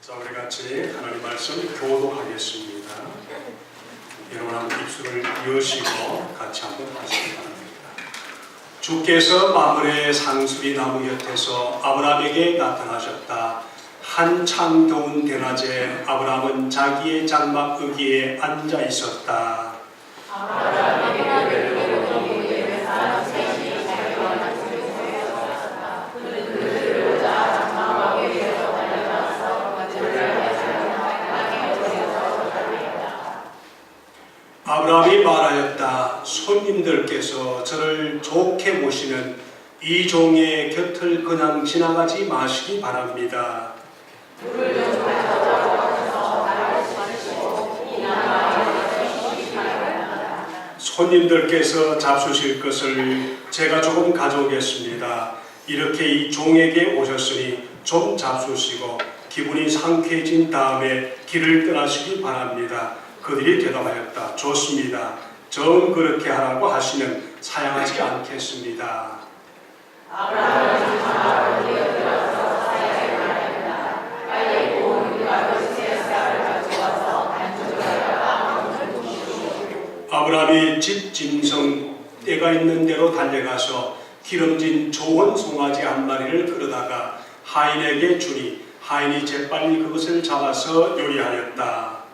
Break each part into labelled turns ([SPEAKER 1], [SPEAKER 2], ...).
[SPEAKER 1] 자, 우리 같이 하나님 말씀 교독하겠습니다. 여러분 한번 입술을 여시고 같이 한번 하시기 바랍니다. 주께서 마므레 상수리 나무 곁에서 아브라함에게 나타나셨다. 한창 더운 대낮에 아브라함은 자기의 장막 의기에 앉아 있었다. 아브라함이 말하였다. 손님들께서 저를 좋게 보시면 이 종의 곁을 그냥 지나가지 마시기 바랍니다. 손님들께서 잡수실 것을 제가 조금 가져오겠습니다. 이렇게 이 종에게 오셨으니 좀 잡수시고 기분이 상쾌해진 다음에 길을 떠나시기 바랍니다. 그들이 대답하였다. 좋습니다. 정 그렇게 하라고 하시면 사양하지 않겠습니다. 아브라함이 집 짐승 떼가 있는 대로 달려가서 기름진 좋은 송아지 한 마리를 끌어다가 하인에게 주니 하인이 재빨리 그것을 잡아서 요리하였다.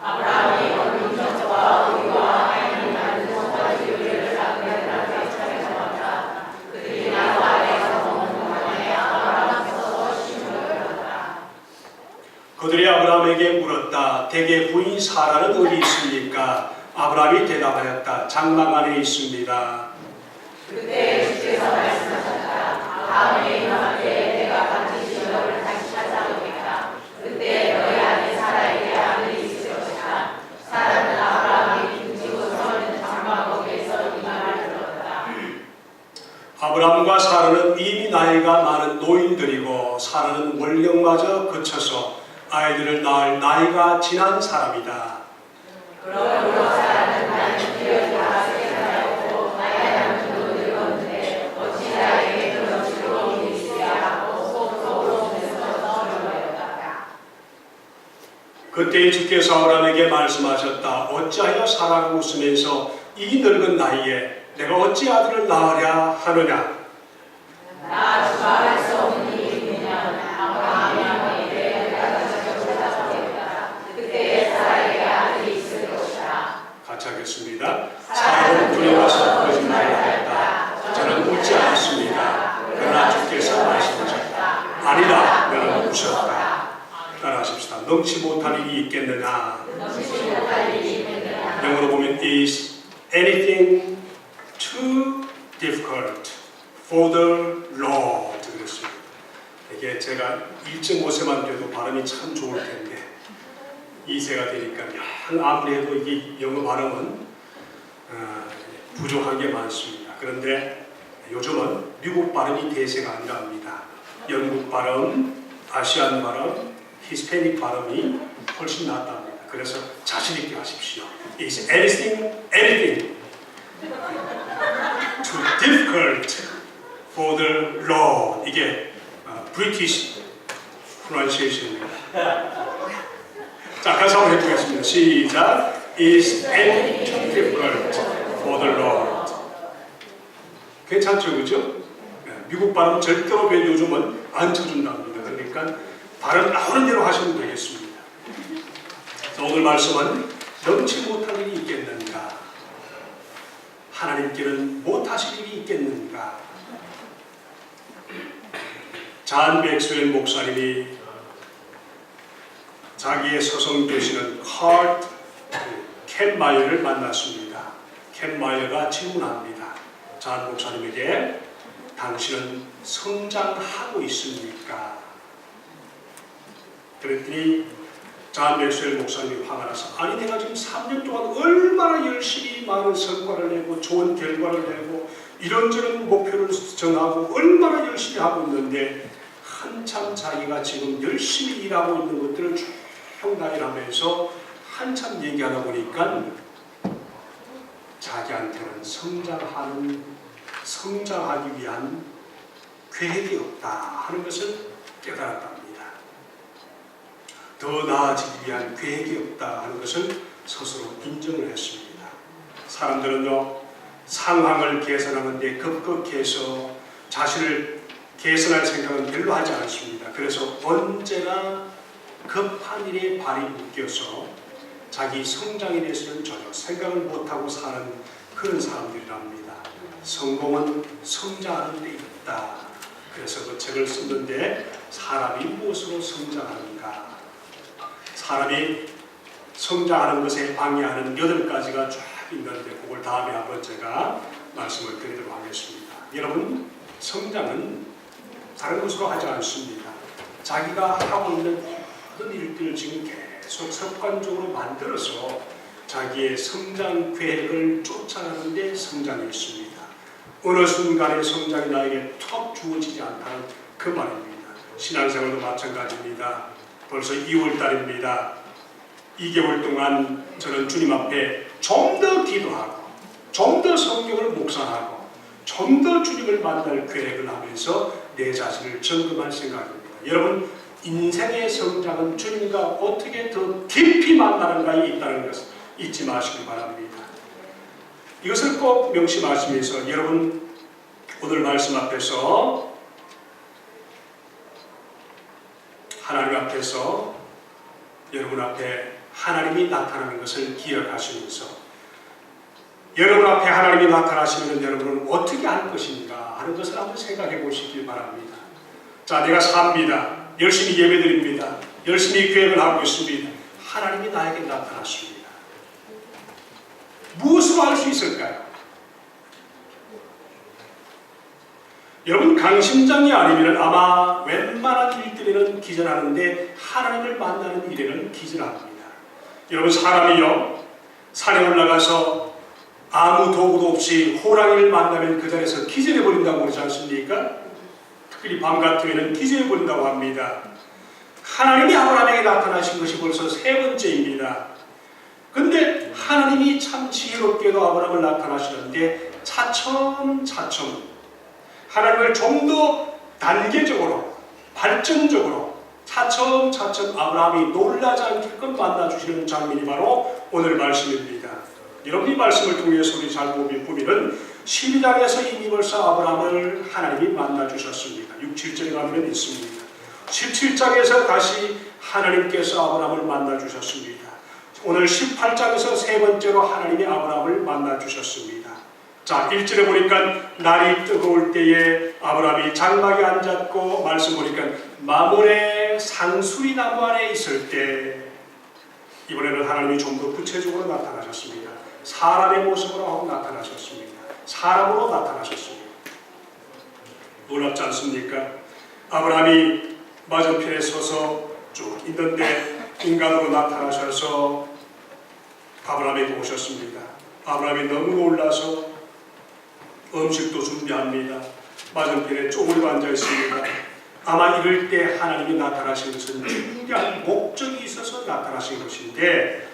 [SPEAKER 1] 아브라함이 얻은 젖과 우유와 하인이 만든 송아지 요리를 아브라함에게 차려주었다. 그들이 나무 아래에서 먹는 동안에 아브라함께서 심부를 받았다. 그들이 아브라함에게 물었다. 대개 부인 사라는 어디 있습니까? 아브라함이 대답하였다. 장막 안에 있습니다. 그때 주께서 말씀하셨다. 다음에 이놈한테 내가 반드시 너를 다시 찾아오겠다. 그때 너희 아내 사라에게 아들이 있을 것이다. 사라는 아브라함이 빈지고 서 있는 장막 거기에서 이 말을 들었다. 아브라함과 사라는 이미 나이가 많은 노인들이고 사라는 월경마저 거쳐서 아이들을 낳을 나이가 지난 사람이다. 그러므로 사라는 나는 기력이 다 쇠하였고 나의 남편도 늙었는데 어찌 나에게 그런 즐거운 일이 있으랴 하고 속으로 보내서 떠들어버렸다. 그때 주께서 아브라함에게 말씀하셨다. 어찌하여 사라가 웃으면서 이 늙은 나이에 내가 어찌 아들을 낳으랴 하느냐. 나 말할 수 없는 일이 있느냐. 아브라함이 아버지께 내가 다시 찾아오겠다. 그때 사라에게 아들이 있을 것이다. 같이 하겠습니다. 사라는 두려워서 거짓말을 하였다. 저는 웃지 않았습니다. 그러나 주께서 말씀하셨다. 아니다. 너는 웃었다. 따라하십시다. 능치 못할 일이 있겠느냐. 영어로 보면 is anything too difficult for the Lord 그랬습니다. 이게 제가 1.5세만 돼도 발음이 참 좋을 텐데 2세가 되니까 아무래도 이게 영어 발음은 부족한 게 많습니다. 그런데 요즘은 미국 발음이 대세가 아니랍니다. 영국 발음, 아시안 발음, 히스패닉 발음이 훨씬 낫답니다. 그래서 자신 있게 하십시오. Is anything too difficult for the Lord. 이게 British pronunciation입니다. 자, 같이 한번 해보겠습니다. 시작. Is anything too difficult for the Lord. 괜찮죠, 그죠? 미국 발음 절대로 왜 요즘은 안 쳐준답니다. 그러니까 발음 나오는 대로 하시면 되겠습니다. 자, 오늘 말씀은 넘치 못할 일이 있겠는가? 하나님께는 못하실 일이 있겠는가? 잔 맥스웰 목사님이 자기의 서성 되시는 카트 켄 마이어를 만났습니다. 켄 마이어가 질문합니다. 잔 목사님에게 당신은 성장하고 있습니까? 그랬더니 잔 맥스웰 목사님이 화가 나서 아니 내가 지금 3년 동안 얼마나 열심히 많은 성과를 내고 좋은 결과를 내고 이런저런 목표를 정하고 얼마나 열심히 하고 있는데 한참 자기가 지금 열심히 일하고 있는 것들을 쭉 나열하면서 한참 얘기하다 보니까 자기한테는 성장하기 위한 계획이 없다 하는 것을 깨달았답니다. 더 나아지기 위한 계획이 없다 하는 것을 스스로 인정을 했습니다. 사람들은요, 상황을 개선하는 데 급급해서 자신을 개선할 생각은 별로 하지 않습니다. 그래서 언제나 급한 일에 발이 묶여서 자기 성장에 대해서는 전혀 생각을 못하고 사는 그런 사람들이랍니다. 성공은 성장하는 데 있다. 그래서 그 책을 썼는데, 사람이 무엇으로 성장하는가? 사람이 성장하는 것에 방해하는 8가지가 쫙 있는데, 그걸 다음에 한번 제가 말씀을 드리도록 하겠습니다. 여러분, 성장은 다른 것으로 하지 않습니다. 자기가 하고 있는 모든 일들을 지금 계속 습관적으로 만들어서 자기의 성장 계획을 쫓아가는 데 성장이 있습니다. 어느 순간에 성장이 나에게 턱 주어지지 않다는 그 말입니다. 신앙생활도 마찬가지입니다. 벌써 2월달입니다. 2개월 동안 저는 주님 앞에 좀 더 기도하고, 좀 더 성경을 묵상하고, 좀 더 주님을 만날 계획을 하면서 내 자신을 점검할 생각입니다. 여러분, 인생의 성장은 주님과 어떻게 더 깊이 만나는가에 있다는 것을 잊지 마시기 바랍니다. 이것을 꼭 명심하시면서 여러분, 오늘 말씀 앞에서 하나님 앞에서 여러분 앞에 하나님이 나타나는 것을 기억하시면서, 여러분 앞에 하나님이 나타나시면 여러분은 어떻게 할 것인가 하는 것을 한번 생각해 보시길 바랍니다. 자, 내가 삽니다. 열심히 예배드립니다. 열심히 계획을 하고 있습니다. 하나님이 나에게 나타나십니다. 무엇으로 할 수 있을까요? 여러분, 강심장이 아니면 아마 웬만한 일들에는 기절하는데 하나님을 만나는 일에는 기절합니다. 여러분, 사람이요, 산에 올라가서 아무 도구도 없이 호랑이를 만나면 그 자리에서 기절해버린다고 그러지 않습니까? 특히 밤 같으면 기절해버린다고 합니다. 하나님이 아브라함에게 나타나신 것이 벌써 3번째입니다. 근데 하나님이 참 지혜롭게도 아브라함을 나타나시는데 차츰차츰 하나님을 좀 더 단계적으로, 발전적으로 차츰차츰 아브라함이 놀라지 않게끔 만나주시는 장면이 바로 오늘 말씀입니다. 여러분, 이 말씀을 통해서 우리 잘 보면 12장에서 이미 벌써 아브라함을 하나님이 만나주셨습니다. 6, 7절에 가면 있습니다. 17장에서 다시 하나님께서 아브라함을 만나주셨습니다. 오늘 18장에서 3번째로 하나님이 아브라함을 만나주셨습니다. 자, 1절에 보니까 날이 뜨거울 때에 아브라함이 장막에 앉았고, 말씀 보니까 마므레 상수리 나무 안에 있을 때, 이번에는 하나님이 좀 더 구체적으로 나타나셨습니다. 사람의 모습으로 하고 나타나셨습니다. 사람으로 나타나셨습니다. 놀랍지 않습니까? 아브라함이 맞은편에 서서 쭉 있는데 인간으로 나타나셔서 아브라함에게 오셨습니다. 아브라함이 너무 놀라서 음식도 준비합니다. 맞은편에 쪼그리고 앉아 있습니다. 아마 이럴 때 하나님이 나타나신 것은 중요한 목적이 있어서 나타나신 것인데,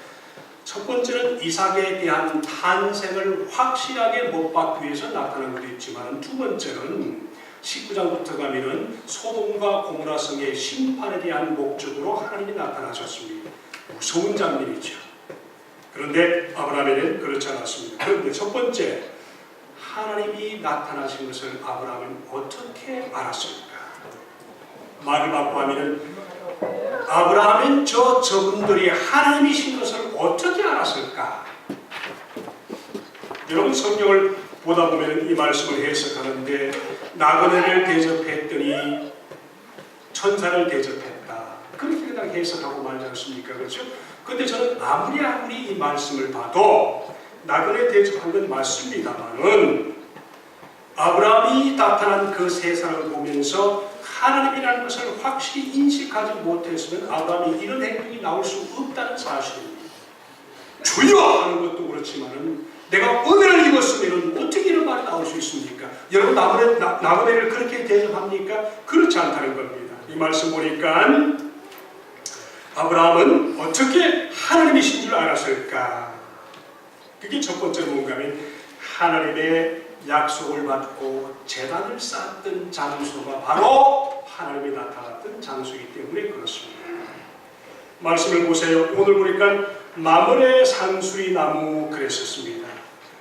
[SPEAKER 1] 첫 번째는 이삭에 대한 탄생을 확실하게 못 받기 위해서 나타난 것도 있지만, 두 번째는 19장부터 가면은 소돔과 고모라 성의 심판에 대한 목적으로 하나님이 나타나셨습니다. 무서운 장면이죠. 그런데 아브라함에는 그렇지 않았습니다. 그런데 첫 번째, 하나님이 나타나신 것을 아브라함은 어떻게 알았을까? 말을 바꾸면 아브라함은 저분들이 하나님이신 것을 어떻게 알았을까? 여러분, 성경을 보다 보면 이 말씀을 해석하는데, 나그네를 대접했더니 천사를 대접했다, 그렇게 그냥 해석하고 말지 않습니까? 그렇죠? 근데 저는 아무리 이 말씀을 봐도 나그네 대접한 건 맞습니다만은, 아브라함이 나타난 그 세상을 보면서 하나님이라는 것을 확실히 인식하지 못했으면 아브라함이 이런 행동이 나올 수 없다는 사실입니다. 주여 하는 것도 그렇지만은 내가 은혜를 입었으면 어떻게 이런 말이 나올 수 있습니까? 여러분, 나그네를 그렇게 대접합니까? 그렇지 않다는 겁니다. 이 말씀 보니까 아브라함은 어떻게 하나님이신 줄 알았을까? 그게 첫 번째로 뭔가 하면 하나님의 약속을 받고 제단을 쌓았던 장소가 바로 하나님이 나타났던 장소이기 때문에 그렇습니다. 말씀을 보세요. 오늘 보니까 마므레 상수리 나무 그랬었습니다.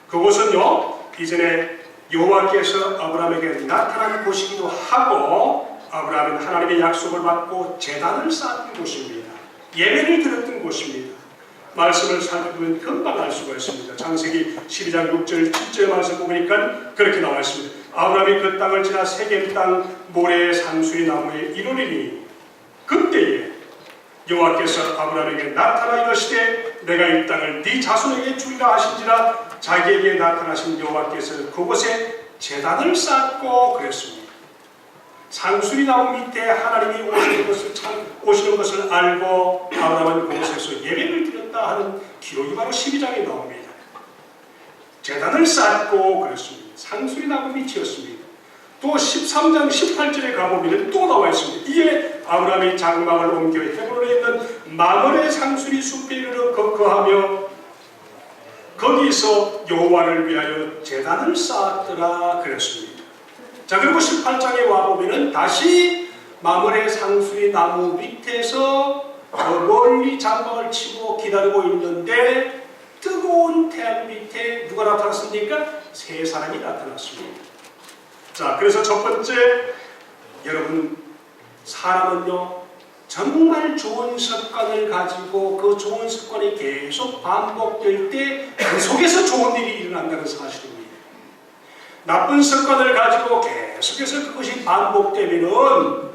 [SPEAKER 1] 그곳은요, 이전에 여호와께서 아브라함에게 나타난 곳이기도 하고 아브라함은 하나님의 약속을 받고 제단을 쌓은 곳입니다. 예배를 드렸던 곳입니다. 말씀을 살펴보면 금방 알 수가 있습니다. 창세기 12장 6절 7절 말씀 보니까 그렇게 나와 있습니다. 아브라함이 그 땅을 지나 세겜 땅 모래의 상수리 나무에 이르리니 그때에 여호와께서 아브라함에게 나타나 이르시되 내가 이 땅을 네 자손에게 주리라 하신지라 자기에게 나타나신 여호와께서 그곳에 제단을 쌓고 그랬습니다. 상수리 나무 밑에 하나님이 오시는 것을 알고 아브라함은 그곳에서 예배를 드렸다 하는 기록이 바로 12장에 나옵니다. 제단을 쌓고 그랬습니다. 상수리 나무 밑이었습니다. 또 13장 18절에 가보면 또 나와 있습니다. 이에 아브라함이 장막을 옮겨 헤브론에 있는 마므레 상수리 숲에 이르러 거하며 거기서 여호와를 위하여 제단을 쌓았더라 그랬습니다. 자, 그리고 18장에 와보면 다시 마므레 상수리 나무 밑에서 저 멀리 장막을 치고 기다리고 있는데 뜨거운 태양 밑에 누가 나타났습니까? 세 사람이 나타났습니다. 자, 그래서 첫 번째, 여러분, 사람은요 정말 좋은 습관을 가지고 그 좋은 습관이 계속 반복될 때 그 속에서 좋은 일이 일어난다는 사실입니다. 나쁜 습관을 가지고 계속해서 그것이 반복되면은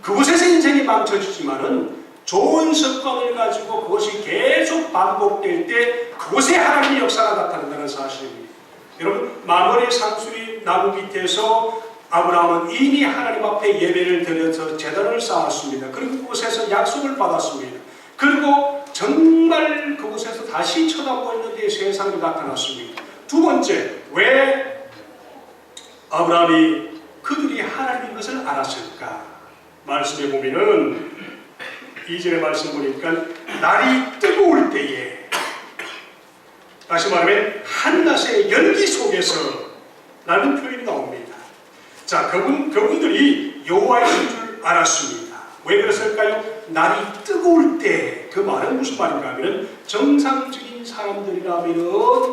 [SPEAKER 1] 그곳에서 인생이 망쳐지지만은 좋은 습관을 가지고 그것이 계속 반복될 때 그곳에 하나님의 역사가 나타난다는 사실입니다. 여러분, 마므레 상수리 나무 밑에서 아브라함은 이미 하나님 앞에 예배를 드려서 제단을 쌓았습니다. 그리고 그곳에서 약속을 받았습니다. 그리고 정말 그곳에서 다시 쳐다보고 있는데 세상이 나타났습니다. 두 번째, 왜 아브라함이 그들이 하나님인 것을 알았을까? 말씀해 보면은 이전의 말씀 보니까 날이 뜨거울 때에, 다시 말하면 한낮의 열기 속에서 라는 표현이 나옵니다. 자, 그분들이 여호와이신 줄 알았습니다. 왜 그랬을까요? 날이 뜨거울 때, 그 말은 무슨 말인가 하면 정상적인 사람들이라면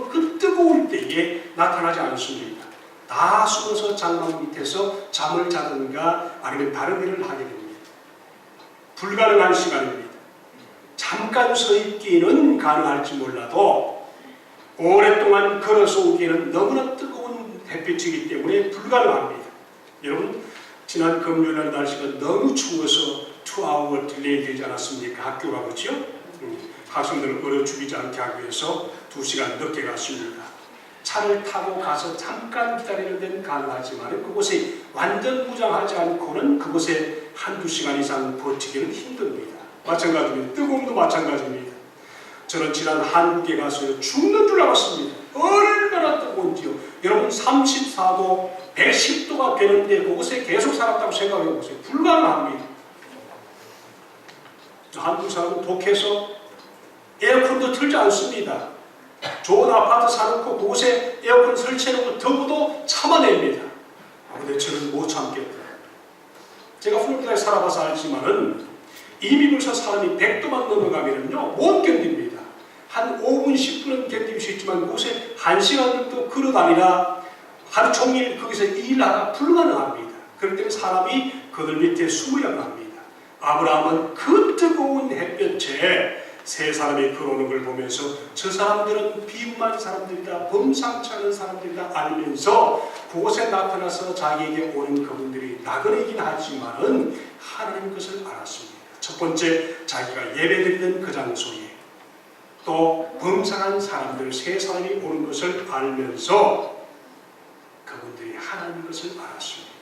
[SPEAKER 1] 그 뜨거울 때에 나타나지 않습니다. 다 숨어서 장막 밑에서 잠을 자든가 아니면 다른 일을 하게 됩니다. 불가능한 시간입니다. 잠깐 서 있기는 가능할지 몰라도 오랫동안 걸어서 오기에는 너무나 뜨거운 햇빛이기 때문에 불가능합니다. 여러분, 지난 금요일날 날씨가 너무 추워서 2hour 딜레이 되지 않았습니까? 학교가 그렇죠? 학생들을 어려 죽이지 않게 하기 위해서 2시간 늦게 갔습니다. 차를 타고 가서 잠깐 기다리는 데는 가능하지만 그곳에 완전 무장하지 않고는 그곳에 1-2시간 이상 버티기는 힘듭니다. 마찬가지입니다. 뜨거움도 마찬가지입니다. 저는 지난 한국에 가서 죽는 줄 알았습니다. 얼마나 뜨거운지요. 여러분, 34도, 110도가 되는데 그곳에 계속 살았다고 생각해 보세요. 불가능합니다. 한국 사람은 독해서 에어컨도 틀지 않습니다. 좋은 아파트 사놓고 그곳에 에어컨 설치해놓고 더워도 참아냅니다. 근데 저는 못 참겠다. 제가 플로리다에 살아봐서 알지만은 이미 벌써 사람이 100도만 넘어가면은요 못 견딥니다. 한 5분, 10분은 견딜 수 있지만 그곳에 1시간 정도 걸어다니나 하루 종일 거기서 일하다 불가능합니다. 그렇기 때문에 사람이 그들 밑에 숨어야 합니다. 아브라함은 그 뜨거운 햇볕에 세 사람이 걸어오는 걸 보면서 저 사람들은 비음한 사람들이다, 범상치 않은 사람들이다 알면서 그곳에 나타나서 자기에게 오는 그분들이 나그네이긴 하지만은 하나님 것을 알았습니다. 첫 번째, 자기가 예배드리던 그 장소에 또 범상한 사람들 세 사람이 오는 것을 알면서 그분들이 하나님 것을 알았습니다.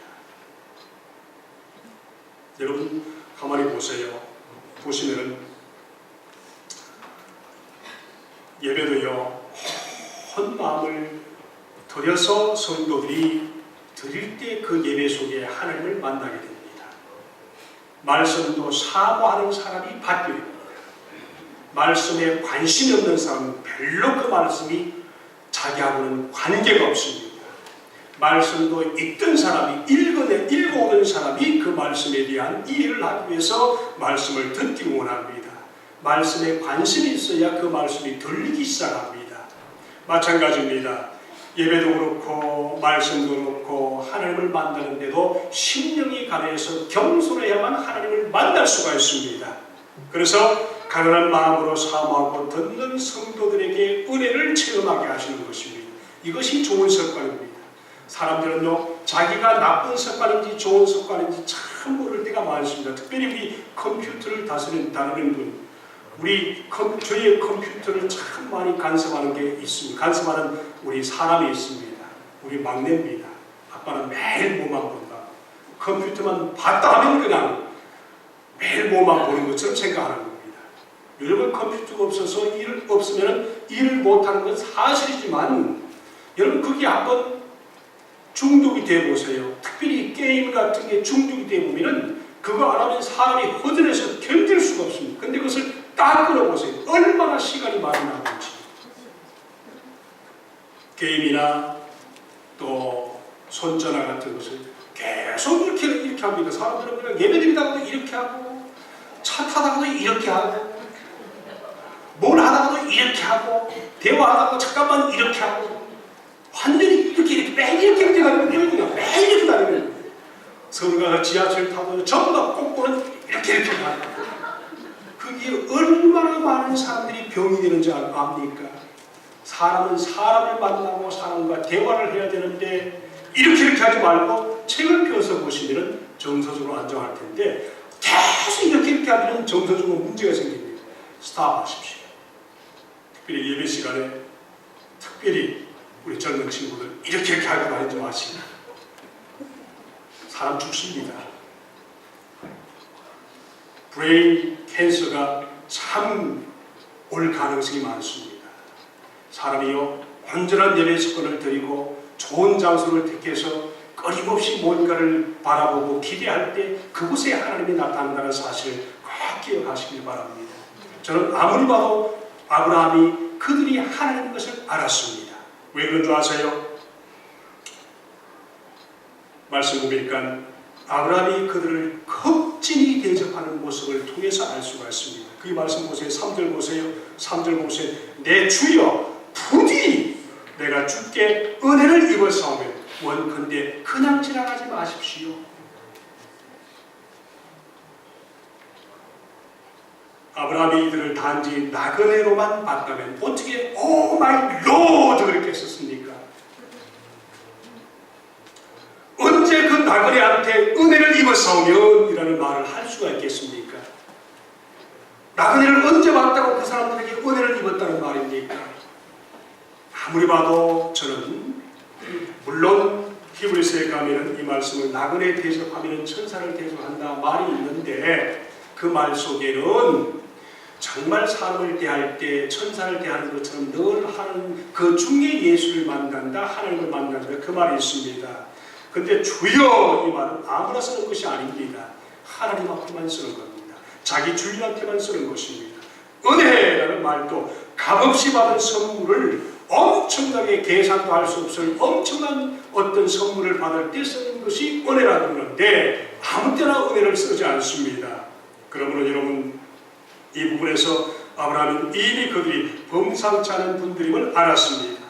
[SPEAKER 1] 여러분, 가만히 보세요. 보시면은 예배도요 온 마음을 들여서 성도들이 드릴 때 그 예배 속에 하나님을 만나게 됩니다. 말씀도 사모하는 사람이 받게 됩니다. 말씀에 관심이 없는 사람은 별로 그 말씀이 자기하고는 관계가 없습니다. 말씀도 읽던 사람이 읽어오던 사람이 그 말씀에 대한 이해를 하기 위해서 말씀을 듣기 원합니다. 말씀에 관심이 있어야 그 말씀이 들리기 시작합니다. 마찬가지입니다. 예배도 그렇고 말씀도 그렇고 하나님을 만나는데도 심령이 가난해서 겸손해야만 하나님을 만날 수가 있습니다. 그래서 가난한 마음으로 사모하고 듣는 성도들에게 은혜를 체험하게 하시는 것입니다. 이것이 좋은 습관입니다. 사람들은요, 자기가 나쁜 습관인지 좋은 습관인지 참 모를 때가 많습니다. 특별히 우리 컴퓨터를 다루는 분, 저희의 컴퓨터를 참 많이 간섭하는 게 있습니다. 간섭하는 우리 사람이 있습니다. 우리 막내입니다. 아빠는 매일 뭐만 본다. 컴퓨터만 봤다 하면 그냥 매일 뭐만 보는 것처럼 생각하는 겁니다. 여러분, 컴퓨터가 없어서 없으면 일을 못하는 건 사실이지만 여러분, 그게 한번 중독이 되어보세요. 특별히 게임 같은 게 중독이 되어보면 그거 안 하면 사람이 허전해서 견딜 수가 없습니다. 근데 그것을 딱 끊어보세요. 얼마나 시간이 많이 나는지. 게임이나 또 손전화 같은 것을 계속 이렇게 합니다. 사람들은 그냥 예배드리다가도 이렇게 하고, 차 타다가도 이렇게 하고, 뭘 하다가도 이렇게 하고, 대화하다가도 잠깐만 이렇게 하고, 완전히 이렇게 매일 이렇게 다니는 거예요. 매일 이렇게 다니는 거예요. 서울가 지하철 타도 전부 다 꼼꼼은 이렇게 다니고. 그게 얼마나 많은 사람들이 병이 되는지 압니까? 사람은 사람을 만나고 사람과 대화를 해야 되는데 이렇게 하지 말고 책을 펴서 보시면 정서적으로 안정할 텐데 계속 이렇게 하면 정서적으로 문제가 생깁니다. 스탑하십시오. 특별히 예배 시간에 특별히 우리 젊은 친구들 이렇게 하고 다니지 마시고 사람 죽습니다. 브레인 캔서가 참 올 가능성이 많습니다. 사람이요, 온전한 예배 습관을 들이고 좋은 장소를 택해서 끊임없이 뭔가를 바라보고 기대할 때 그곳에 하나님이 나타난다는 사실을 꼭 기억하시길 바랍니다. 저는 아무리 봐도 아브라함이 그들이 하나님인 것을 알았습니다. 왜 그런 줄 아세요? 말씀 보니까 아브라함이 그들을 극진히 대접하는 모습을 통해서 알 수가 있습니다. 그 말씀 보세요. 3절 보세요. 3절 보세요. 내 주여 부디 내가 주께 은혜를 입었사오며 원컨대 그냥 지나가지 마십시오. 아브라함이 이들을 단지 나그네로만 봤다면 어떻게 오 마이 로드 그렇게 했었습니까? 언제 그 나그네한테 은혜를 입었사오면 이라는 말을 할 수가 있겠습니까? 나그네를 언제 봤다고 그 사람들에게 은혜를 입었다는 말입니까? 아무리 봐도 저는 물론 히브리서에 가면 이 말씀을 나그네 대접하면 천사를 대접한다 말이 있는데 그 말 속에는 정말 사람을 대할 때 천사를 대하는 것처럼 늘 하는 그 중에 예수를 만난다, 하나님을 만난다 그 말이 있습니다. 근데 주여 이 말은 아무나 쓰는 것이 아닙니다. 하나님 앞에만 쓰는 겁니다. 자기 주인한테만 쓰는 것입니다. 은혜라는 말도 값없이 받은 선물을 엄청나게 계산도 할 수 없을 엄청난 어떤 선물을 받을 때 쓰는 것이 은혜라 그러는데 아무 때나 은혜를 쓰지 않습니다. 그러므로 여러분 이 부분에서 아브라함은 이미 그들이 범상치 않은 분들임을 알았습니다.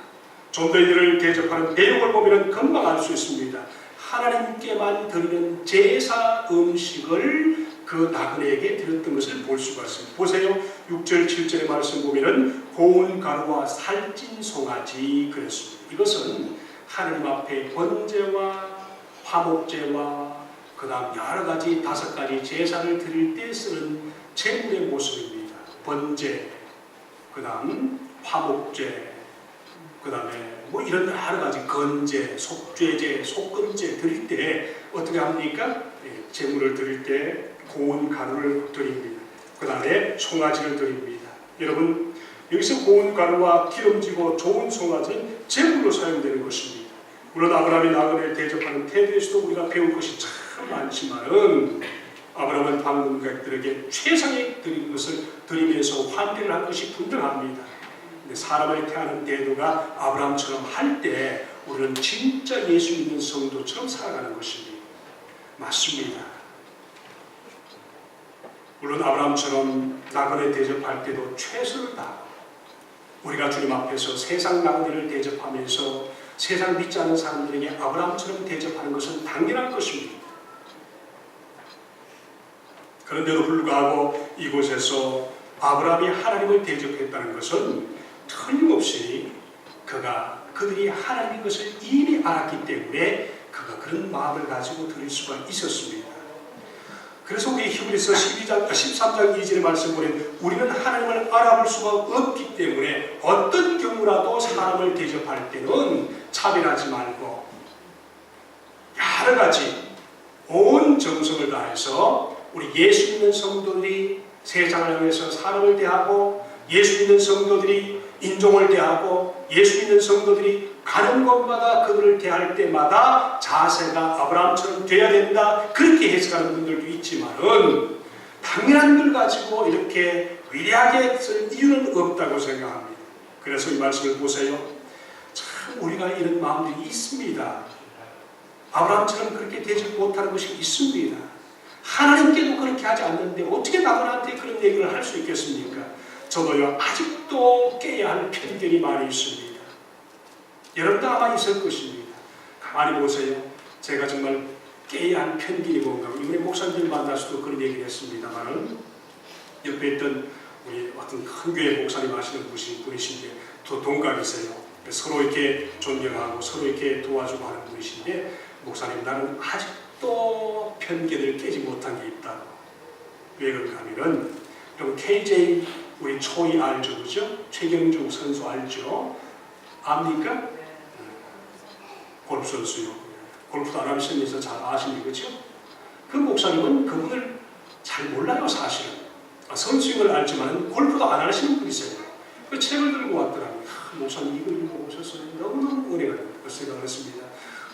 [SPEAKER 1] 좀 더 이들을 대접하는 내용을 보면 금방 알 수 있습니다. 하나님께만 드리는 제사 음식을 그 나그네에게 드렸던 것을 볼 수가 있습니다. 보세요. 6절 7절의 말씀 보면 고운 가루와 살찐 송아지 그랬습니다. 이것은 하나님 앞에 번제와 화목제와 그 다음 여러 가지 5가지 제사를 드릴 때 쓰는 제물의 모습입니다. 번제, 그 다음 화목제, 그 다음에 뭐 이런 여러 가지 건제, 속죄제, 속건제 드릴 때 어떻게 합니까? 제물을 드릴 때 고운 가루를 드립니다. 그 다음에 송아지를 드립니다. 여러분 여기서 고운 가루와 기름지고 좋은 송아지는 제물로 사용되는 것입니다. 물론 아브라함이 나그네를 대접하는 태도에서도 우리가 배울 것이 참 많지만은 아브라함은 방문객들에게 최상의 드린 것을 드리면서 환대를 한 것이 분명합니다. 근데 사람을 대하는 태도가 아브라함처럼 할 때 우리는 진짜 예수 믿는 성도처럼 살아가는 것입니다. 맞습니다. 물론 아브라함처럼 나그네 대접할 때도 최선을 다하고 우리가 주님 앞에서 세상 나그네를 대접하면서 세상 믿지 않는 사람들에게 아브라함처럼 대접하는 것은 당연한 것입니다. 그런데도 불구하고 이곳에서 아브라함이 하나님을 대접했다는 것은 틀림없이 그들이 하나님인 것을 이미 알았기 때문에 그가 그런 마음을 가지고 드릴 수가 있었습니다. 그래서 우리 히브리서 13장 2절의 말씀 보면 우리는 하나님을 알아볼 수가 없기 때문에 어떤 경우라도 사람을 대접할 때는 차별하지 말고 여러 가지 온 정성을 다해서 우리 예수 믿는 성도들이 세상을 향해서 사람을 대하고 예수 믿는 성도들이 인종을 대하고 예수 믿는 성도들이 가는 곳마다 그들을 대할 때마다 자세가 아브라함처럼 돼야 된다 그렇게 해석하는 분들도 있지만은 당연한 걸 가지고 이렇게 위대하게 쓸 이유는 없다고 생각합니다. 그래서 이 말씀을 보세요. 참 우리가 이런 마음들이 있습니다. 아브라함처럼 그렇게 되지 못하는 것이 있습니다. 하나님께도 그렇게 하지 않는데 어떻게 나그네한테 그런 얘기를 할 수 있겠습니까? 저도요 아직도 깨야 할 편견이 많이 있습니다. 여러분도 아마 있을 것입니다. 가만히 보세요. 제가 정말 깨야 할 편견이 뭔가 이번에 목사님들 만나서도 그런 얘기를 했습니다만은 옆에 있던 우리 어떤 큰 교회 목사님 하시는 분이신데 또 동갑이세요. 서로 이렇게 존경하고 서로 이렇게 도와주고 하는 분이신데 목사님 나는 아직도 편견을 깨지 못한 게 있다고. 왜 그런가 하면은 여러분 KJ 우리 초이 알죠? 그죠? 최경중 선수 알죠? 압니까? 골프 선수요. 골프도 안 하시면서 잘 아시는 거죠? 그 목사님은 그분을 잘 몰라요 사실은. 선수임을 알지만 골프도 안 하시는 분이세요. 그 책을 들고 왔더라고요. 목사님 이걸 읽어보셨어요? 너무너무 은혜가 됩니다. 생각을 했습니다.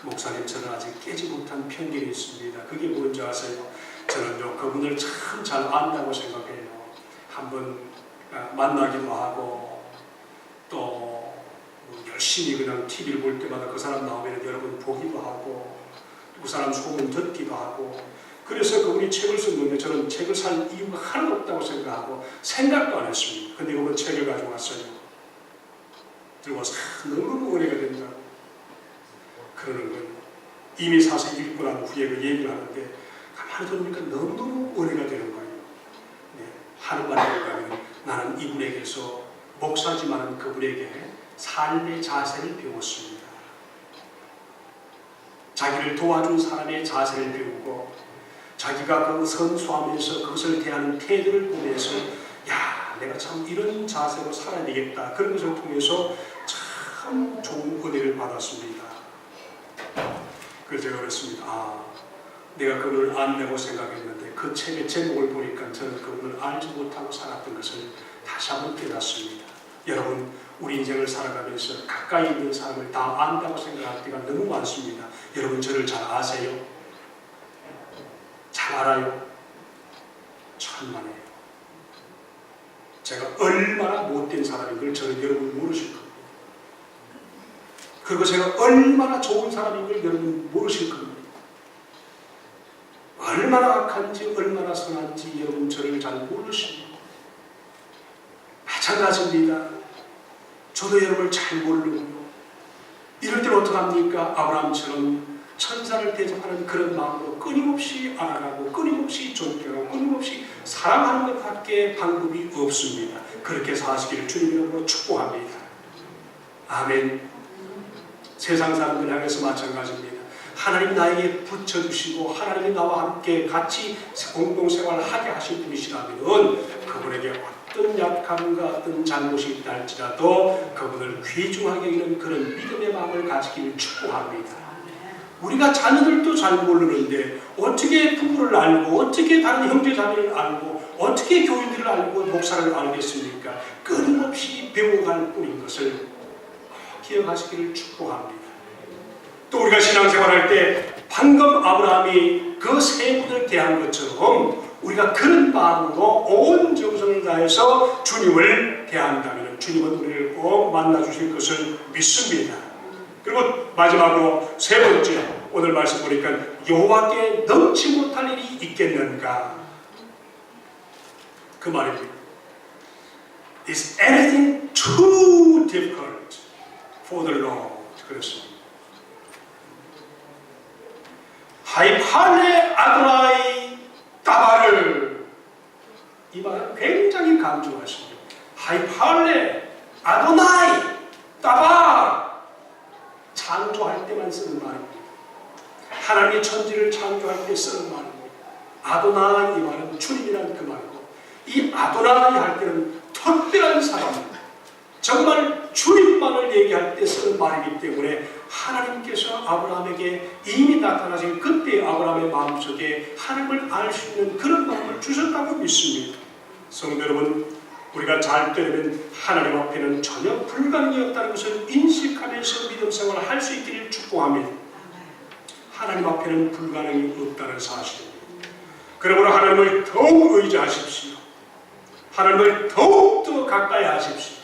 [SPEAKER 1] 목사님 저는 아직 깨지 못한 편견이 있습니다. 그게 뭔지 아세요? 저는요 그분을 참 잘 안다고 생각해요. 한번 만나기도 하고 또 열심히 그냥 TV를 볼 때마다 그 사람 나오면 여러분 보기도 하고 그 사람 소문 듣기도 하고 그래서 그분이 책을 썼는데 저는 책을 살 이유가 하나도 없다고 생각하고 생각도 안 했습니다. 근데 그분 책을 가지고 왔어요. 들고 와서 너무 은혜가 된다고 그러는 거예요. 이미 사실 읽고 난 후에 그 얘기를 하는데 가만히 들으니까 너무너무 은혜가 되는 거예요. 네, 하는 말이 뭔가 나는 이분에게서 목사지만은 그분에게 삶의 자세를 배웠습니다. 자기를 도와준 사람의 자세를 배우고 자기가 그 선수하면서 그것을 대하는 태도를 보면서 야 내가 참 이런 자세로 살아야 되겠다 그런 것을 통해서 참 좋은 은혜를 받았습니다. 그래서 제가 그랬습니다. 내가 그분을 안다고 생각했는데 그 책의 제목을 보니까 저는 그분을 알지 못하고 살았던 것을 다시 한번 깨닫습니다. 여러분 우리 인생을 살아가면서 가까이 있는 사람을 다 안다고 생각할 때가 너무 많습니다. 여러분 저를 잘 아세요? 잘 알아요? 천만에요. 제가 얼마나 못된 사람인 걸 저는 여러분 모르실 겁니다. 그리고 제가 얼마나 좋은 사람인 걸 여러분 모르실 겁니다. 얼마나 악한지 얼마나 선한지 여러분 저를 잘 모르십니다. 마찬가지입니다. 저도 여러분을 잘 모르고요. 이럴 때는 어떡합니까? 아브라함처럼 천사를 대접하는 그런 마음으로 끊임없이 알아가고 끊임없이 존경하고 끊임없이 사랑하는 것밖에 방법이 없습니다. 그렇게 사시기를 주님 이름으로 축복합니다. 아멘. 세상 사람들 향해서 마찬가지입니다. 하나님 나에게 붙여주시고 하나님이 나와 함께 같이 공동생활을 하게 하신 분이시라면 그분에게 어떤 약함과 어떤 잘못이 있다 할지라도 그분을 귀중하게 여기는 그런 믿음의 마음을 가지기를 축복합니다. 우리가 자녀들도 잘 모르는데 어떻게 부부를 알고 어떻게 다른 형제자매를 알고 어떻게 교인들을 알고 목사를 알겠습니까? 끊임없이 배워갈 뿐인 것을 기억하시기를 축복합니다. 또 우리가 신앙생활할 때 방금 아브라함이 그 세 분을 대한 것처럼 우리가 그런 마음으로 온 정성을 다해서 주님을 대한다면 주님은 우리를 꼭 만나주실 것을 믿습니다. 그리고 마지막으로 세 번째 오늘 말씀 보니까 여호와께 넘지 못할 일이 있겠는가. 그 말입니다. Is anything too difficult for the Lord? 그렇습니다. 하이팔레 아도나이 따바를, 이 말은 굉장히 강조하십니다. 하이팔레 아도나이 따바, 창조할 때만 쓰는 말입니다. 하나님이 천지를 창조할 때 쓰는 말입니다. 아도나이, 이 말은 주님이라는 그 말이고, 이 아도나이 할 때는 특별한 사람입니다. 정말 주님만을 얘기할 때 쓰는 말이기 때문에 하나님께서 아브라함에게 이미 나타나신 그때 아브라함의 마음속에 하나님을 알 수 있는 그런 마음을 주셨다고 믿습니다. 성도 여러분, 우리가 잘 때면 하나님 앞에는 전혀 불가능이 없다는 것을 인식하면서 믿음 생활을 할 수 있기를 축복합니다. 하나님 앞에는 불가능이 없다는 사실입니다. 그러므로 하나님을 더욱 의지하십시오. 하나님을 더욱더 가까이 하십시오.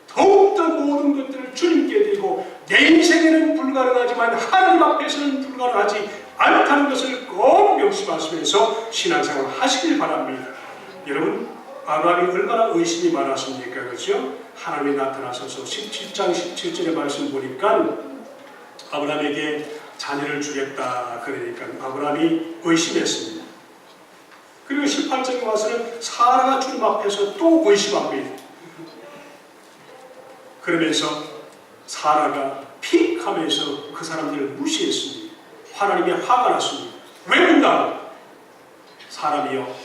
[SPEAKER 1] 더욱더 모든 것들을 주님께 드리고, 내 인생에는 불가능하지만 하나님 앞에서는 불가능하지 않다는 것을 꼭 명심하시면서 신앙생활 하시길 바랍니다. 여러분, 아브라함이 얼마나 의심이 많았습니까? 그렇죠? 하나님이 나타나셔서 17장 17절의 말씀 보니까 아브라함에게 자녀를 주겠다 그러니까 아브라함이 의심했습니다. 그리고 18장에 와서는 사라가 주님 앞에서 또 의심합니다. 그러면서 사라가 픽 하면서 그 사람들을 무시했습니다. 하나님이 화가 났습니다. 왜 그런가? 사람이요,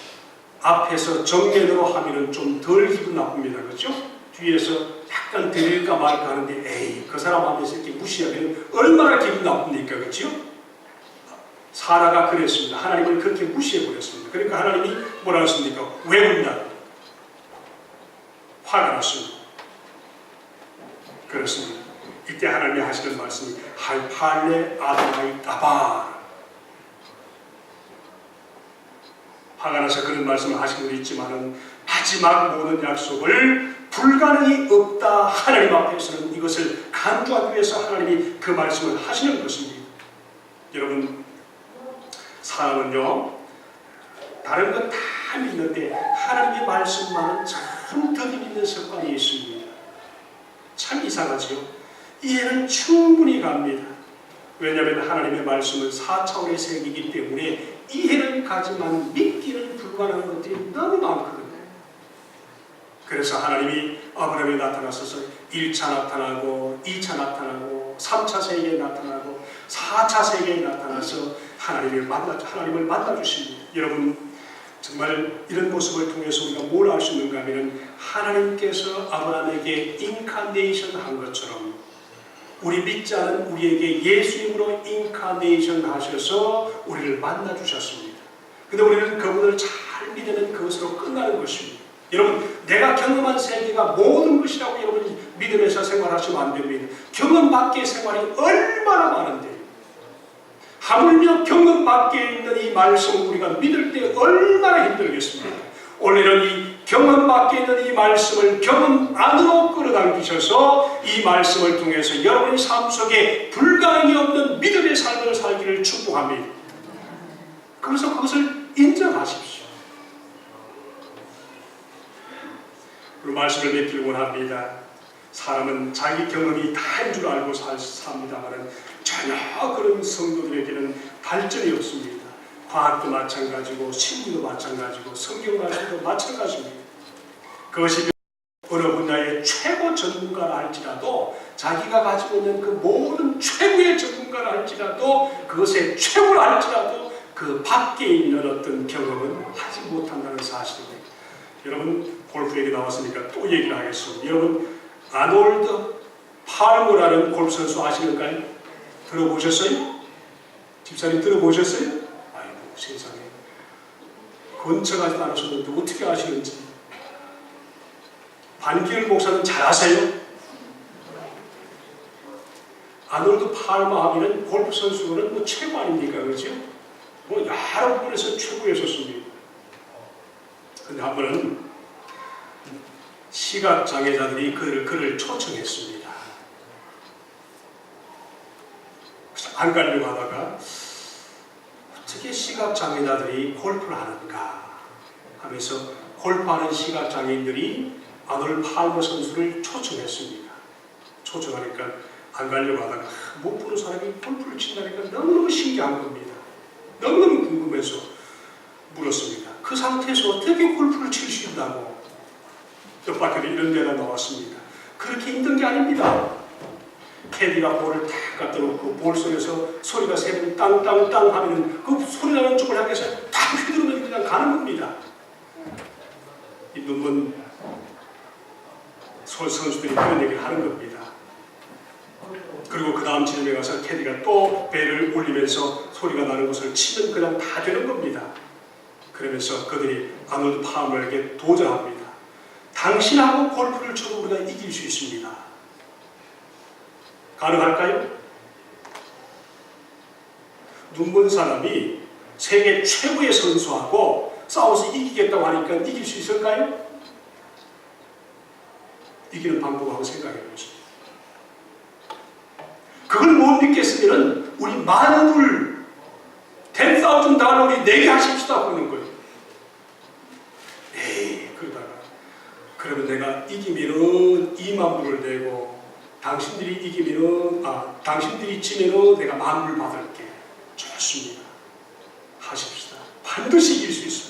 [SPEAKER 1] 앞에서 정면으로 하면은 좀 덜 기분 나쁩니다. 그렇죠? 뒤에서 약간 드릴까 말까 하는데, 에이, 그 사람 앞에서 이렇게 무시하면 얼마나 기분 나쁩니까? 그렇죠? 사라가 그랬습니다. 하나님을 그렇게 무시해버렸습니다. 그러니까 하나님이 뭐라 했습니까? 왜 그런가? 화가 났습니다. 그렇습니다. 이때 하나님이 하시는 말씀이 하이팔레 아도나이 따바. 화가 나서 그런 말씀을 하신 분이 있지만은 마지막 모든 약속을 불가능이 없다 하나님 앞에서는 이것을 강조하기 위해서 하나님이 그 말씀을 하시는 것입니다. 여러분, 사람은요, 다른 건 다 믿는데 하나님의 말씀만은 참 더 믿는 습관이 있습니다. 참 이상하지요? 이해는 충분히 갑니다. 왜냐하면 하나님의 말씀은 4차원의 세계이기 때문에 이해는 가지만 믿기는 불가능한 것들이 너무 많거든요. 그래서 하나님이 아브라함에 나타나셔서 1차 나타나고 2차 나타나고 3차 세계에 나타나고 4차 세계에 나타나서 하나님을 만나주십니다. 여러분, 정말 이런 모습을 통해서 우리가 뭘 알 수 있는가 하면 하나님께서 아브라함에게 인카네이션 한 것처럼 우리 믿지 않은 우리에게 예수님으로 인카네이션 하셔서 우리를 만나주셨습니다. 근데 우리는 그분을 잘 믿는 그것으로 끝나는 것입니다. 여러분, 내가 경험한 세계가 모든 것이라고 여러분이 믿으면서 생활하시면 안 됩니다. 경험 밖의 생활이 얼마나 많은데, 하물며 경험 밖에 있는 이 말씀을 우리가 믿을 때 얼마나 힘들겠습니까? 오늘은 이 경험 밖에 있는 이 말씀을 경험 안으로 끌어당기셔서 이 말씀을 통해서 여러분의 삶 속에 불가능이 없는 믿음의 삶을 살기를 축복합니다. 그래서 그것을 인정하십시오. 그 말씀을 맺기를 원합니다. 사람은 자기 경험이 다인 줄 알고 삽니다만 전혀 그런 성도들에게는 발전이 없습니다. 과학도 마찬가지고 심리도 마찬가지고 성경 말씀도 마찬가지입니다. 그것이 어느 분야의 최고 전문가라 할지라도 자기가 가지고 있는 그 모든 최고의 전문가라 할지라도 그것의 최고라 할지라도 그 밖에 있는 어떤 경험은 하지 못한다는 사실입니다. 여러분, 골프 얘기 나왔으니까 또 얘기를 하겠습니다. 여러분, 아놀드 팔머라는 골프 선수 아시는가요? 들어보셨어요? 집사님 들어보셨어요? 아이고 세상에, 근처가지도 않으셨는데 어떻게 아시는지. 반기열 목사는 잘 아세요? 아놀드 팔머 하면 골프 선수는 뭐 최고 아닙니까? 그렇죠? 뭐 여러 부분에서 최고였었습니다. 근데 한 번은 시각장애자들이 그를 초청했습니다. 그래서 안 가려고 하다가 어떻게 시각장애자들이 골프를 하는가 하면서 골프하는 시각장애인들이 아놀드 팔머 선수를 초청했습니다. 초청하니까 안 가려고 하다가 못 보는 사람이 골프를 친다니까 너무너무 신기한 겁니다. 너무너무 궁금해서 물었습니다. 그 상태에서 어떻게 골프를 칠 수 있다고? 뜻밖에도 이런 데가 나왔습니다. 그렇게 힘든 게 아닙니다. 캐디가 볼을 탁 갖다 놓고 볼 속에서 소리가 세 번 땅땅땅 하면 그 소리 나는 쪽을 향해서 탁 휘두르면 그냥 가는 겁니다. 이 눈먼 선수들이 그런 얘기를 하는 겁니다. 그리고 그 다음 지점에 가서 캐디가 또 배를 올리면서 소리가 나는 것을 치면 그냥 다 되는 겁니다. 그러면서 그들이 아놀드 팔머에게 도전합니다. 당신하고 골프를 쳐도 우리가 이길 수 있습니다. 가능할까요? 눈먼 사람이 세계 최고의 선수하고 싸워서 이기겠다고 하니까 이길 수 있을까요? 이기는 방법을 한번 생각해 보세요. 그걸 못 믿겠으면 우리 만불 10,000 달러 우리 내게 하십시다 하는 거예요. 에이, 그러다가 그러면 내가 이기면은 2만 불을 내고 당신들이 이기면은 당신들이 지면은 내가 10,000불 받을게. 좋습니다. 하십시다. 반드시 이길 수 있습니다.